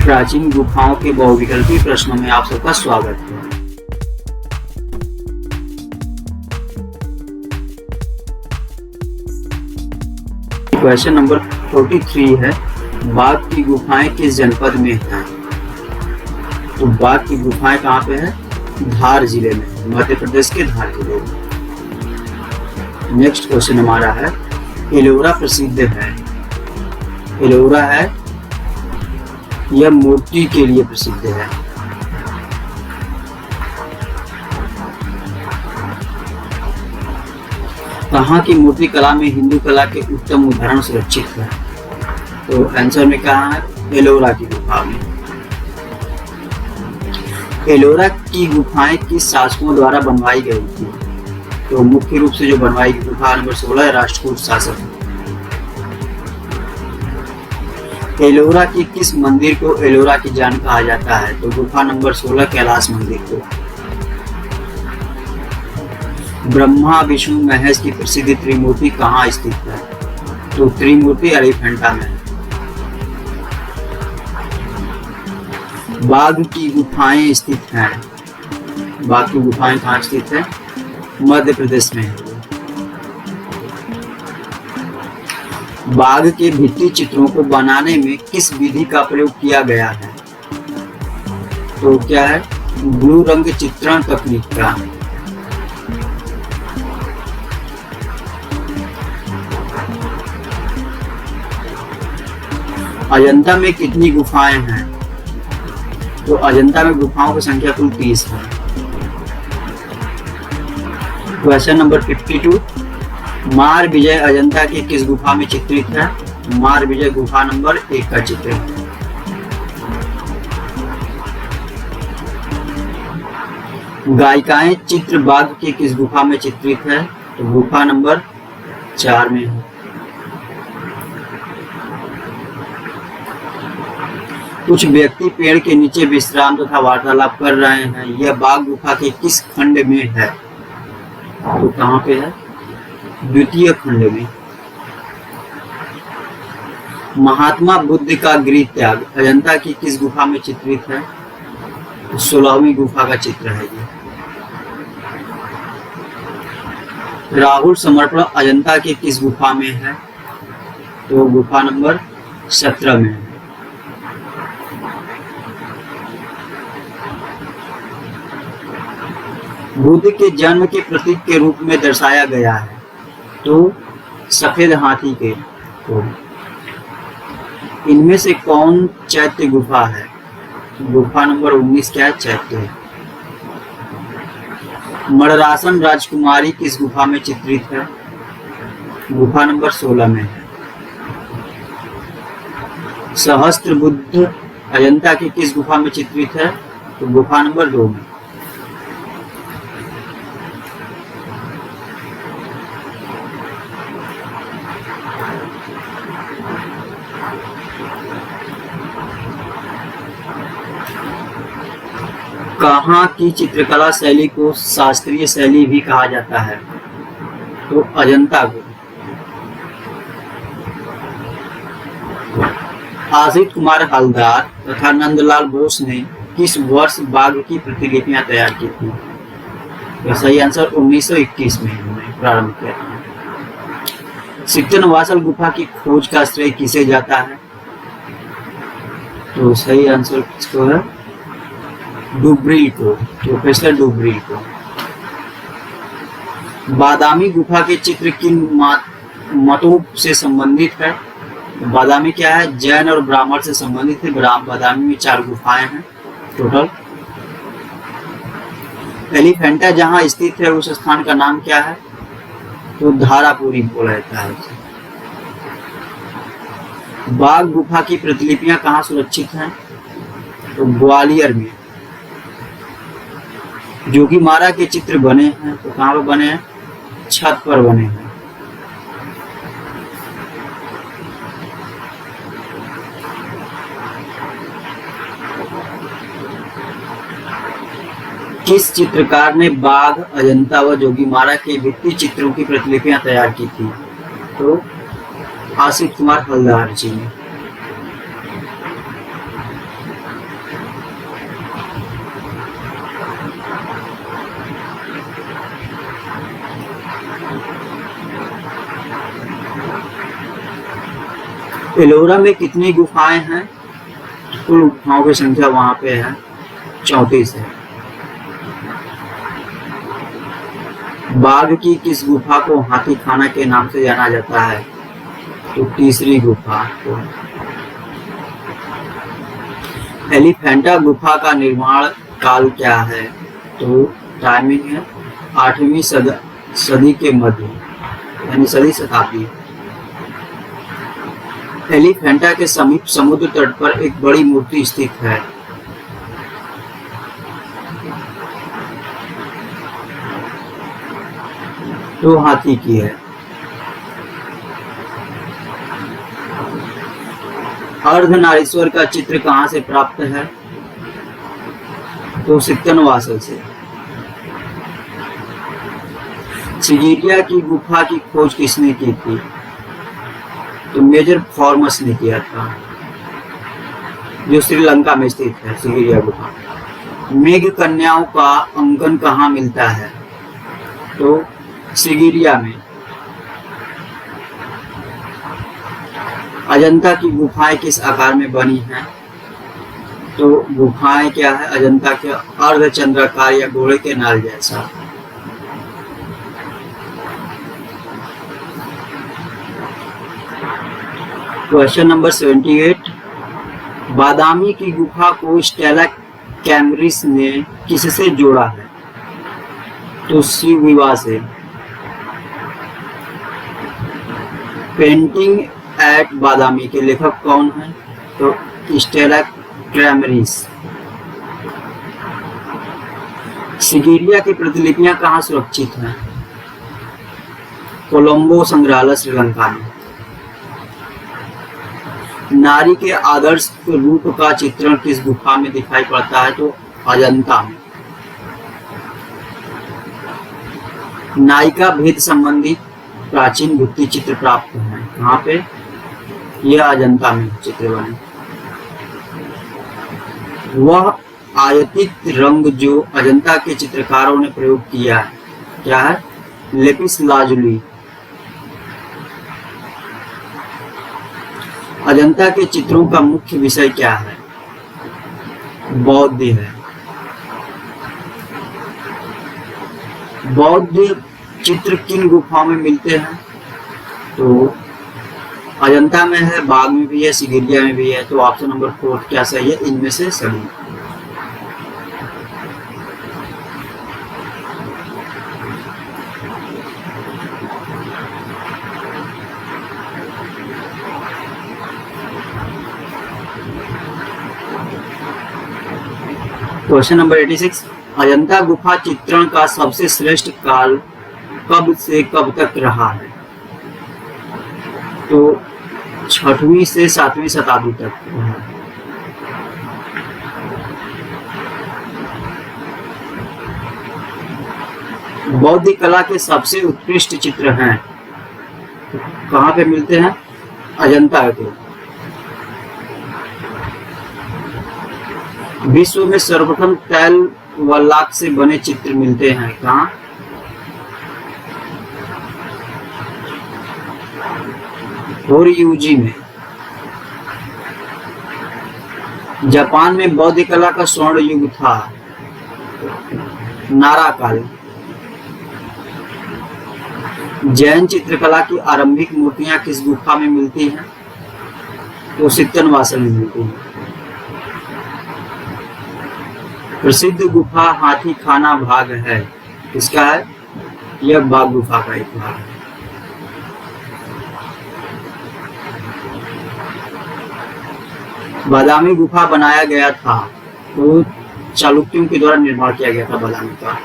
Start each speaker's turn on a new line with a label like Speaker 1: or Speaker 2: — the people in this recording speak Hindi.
Speaker 1: प्राचीन गुफाओं के बहुविकल्पी प्रश्नों में आप सबका स्वागत है। क्वेश्चन नंबर 43 है, बाघ की गुफाएं किस जनपद में हैं? तो बाघ की गुफाएं कहाँ पे है? धार जिले में, मध्य प्रदेश के धार जिले में। नेक्स्ट क्वेश्चन हमारा है, एलोरा प्रसिद्ध है। एलोरा है, यह मूर्ति के लिए प्रसिद्ध है। कहाँ की मूर्ति कला में हिंदू कला के उत्तम उदाहरण सुरक्षित है? तो आंसर में कहाँ है? एलोरा की गुफा में। एलोरा की गुफाएं किस शासकों द्वारा बनवाई गई थी? तो मुख्य रूप से जो बनवाई गई गुफा नंबर 16 है, राष्ट्रकूट शासक। एलोरा की किस मंदिर को एलोरा की जान कहा जाता है? तो गुफा नंबर 16 कैलाश मंदिर को। ब्रह्मा विष्णु महेश की प्रसिद्ध त्रिमूर्ति कहाँ स्थित है? तो त्रिमूर्ति एलिफेंटा में है। बाघ की गुफाएं स्थित हैं। बाघ की गुफाएं कहाँ स्थित है? मध्य प्रदेश में है। बाघ के भित्ति चित्रों को बनाने में किस विधि का प्रयोग किया गया है? तो क्या है? ब्लू रंग चित्रण तकनीक का। अजंता में कितनी गुफाएं हैं? तो अजंता में गुफाओं की संख्या कुल 30 है। क्वेश्चन नंबर 52, मार विजय अजंता की किस गुफा में चित्रित है? मार विजय गुफा नंबर 1 का चित्र है। गायिकाएं चित्र बाघ की किस गुफा में चित्रित है? तो गुफा नंबर 4 में है। कुछ व्यक्ति पेड़ के नीचे विश्राम तथा वार्तालाप कर रहे हैं, यह बाघ गुफा के किस खंड में है? तो कहाँ पे है? द्वितीय खंड में। महात्मा बुद्ध का गृह त्याग अजंता की किस गुफा में चित्रित है? तो 16वीं गुफा का चित्र है ये। राहुल समर्पण अजंता की किस गुफा में है? तो गुफा नंबर 17 में है। बुद्ध के जन्म के प्रतीक के रूप में दर्शाया गया है, तो सफेद हाथी के। तो इनमें से कौन चैत्य गुफा है? गुफा नंबर 19 क्या है? चैत्य है। मणरासन राजकुमारी किस गुफा में चित्रित है? गुफा नंबर 16 में है। सहस्त्र बुद्ध अजंता की किस गुफा में चित्रित है? तो गुफा नंबर 2 में। कहाँ की चित्रकला शैली को शास्त्रीय शैली भी कहा जाता है? तो अजंता को। आशित कुमार हलदार तथा नंदलाल बोस ने किस वर्ष बाघ की प्रतिलिपियां तैयार की थी? तो सही आंसर 1921 में उन्होंने प्रारंभ किया था। सिक्तनवासल गुफा की खोज का श्रेय किसे जाता है? तो सही आंसर किसको है? डुब्रील को, प्रोफेसर डुब्रील को। बादामी गुफा के चित्र किन मतों से संबंधित है? बादामी क्या है? जैन और ब्राह्मण से संबंधित है। बादामी में 4 गुफाएं हैं टोटल। एलिफेंटा जहां स्थित है उस स्थान का नाम क्या है? तो धारापुरी बोला जाता है। बाघ गुफा की प्रतिलिपियां कहाँ सुरक्षित हैं? तो ग्वालियर में। जोगीमारा के चित्र बने हैं, तो कहाँ पर बने हैं? छत पर बने हैं। किस चित्रकार ने बाघ अजंता व जोगीमारा के भित्ति चित्रों की प्रतिलिपियां तैयार की थी? तो आशित कुमार हलदार जी ने। एलोरा में कितनी गुफाएं हैं? कुल गुफाओं की संख्या वहां पे है 34 है। बाघ की किस गुफा को हाथी खाना के नाम से जाना जाता है? तो तीसरी गुफा को। एलिफेंटा गुफा का निर्माण काल क्या है? तो टाइमिंग है 8वीं सदी के मध्य, यानी सदी शताब्दी। एलिफेंटा के समीप समुद्र तट पर एक बड़ी मूर्ति स्थित है। तो हाथी की है। अर्धनारीश्वर का चित्र कहां से प्राप्त है? तो सिक्तनवासल से। सिगिरिया की गुफा की खोज किसने की थी? तो मेजर फॉर्मस ने किया था, जो श्रीलंका में स्थित है सिगिरिया गुफा। मेघ कन्याओं का अंकन कहाँ मिलता है? तो सिगिरिया में। अजंता की गुफाएं किस आकार में बनी हैं? तो गुफाएं क्या है अजंता के? अर्धचंद्राकार या घोड़े के नाल जैसा। क्वेश्चन नंबर 78, बादामी की गुफा को स्टेला कैमरिस ने किससे जोड़ा है? तो शिव विवाह से। पेंटिंग एट बादामी के लेखक कौन है? तो स्टेला कैमरिस। सिगिरिया की प्रतिलिपियां कहाँ सुरक्षित हैं? कोलंबो संग्रहालय श्रीलंका में। नारी के आदर्श रूप का चित्रण किस गुफा में दिखाई पड़ता है? तो अजंता में। नायिका भेद संबंधी प्राचीन भित्ति चित्र प्राप्त है कहाँ पे? यह अजंता में चित्र बने। वह आयतित रंग जो अजंता के चित्रकारों ने प्रयोग किया है क्या है? Lapis lazuli. अजंता के चित्रों का मुख्य विषय क्या है? बौद्ध है। बौद्ध चित्र किन गुफाओं में मिलते हैं? तो अजंता में है, बाघ में भी है, सिगिरिया में भी है। तो ऑप्शन नंबर 4 क्या सही है? इनमें से सभी। क्वेश्चन नंबर 86, अजंता गुफा चित्रण का सबसे श्रेष्ठ काल कब से कब तक रहा है? तो 6वीं से 7वीं शताब्दी तक। बौद्ध कला के सबसे उत्कृष्ट चित्र हैं कहाँ पे मिलते हैं? अजंता के। विश्व में सर्वप्रथम तैल व लाख से बने चित्र मिलते हैं कहाँ? होरियुजी में। जापान में बौद्ध कला का स्वर्ण युग था, नारा काल। जैन चित्रकला की आरंभिक मूर्तियां किस गुफा में मिलती हैं? तो सिक्तनवासल में मिलती हैं। प्रसिद्ध गुफा हाथी खाना भाग है किसका है? यह बाघ गुफा का एक भाग है। बादामी गुफा बनाया गया था तो चालुक्यों के द्वारा निर्माण किया गया था बादामी का।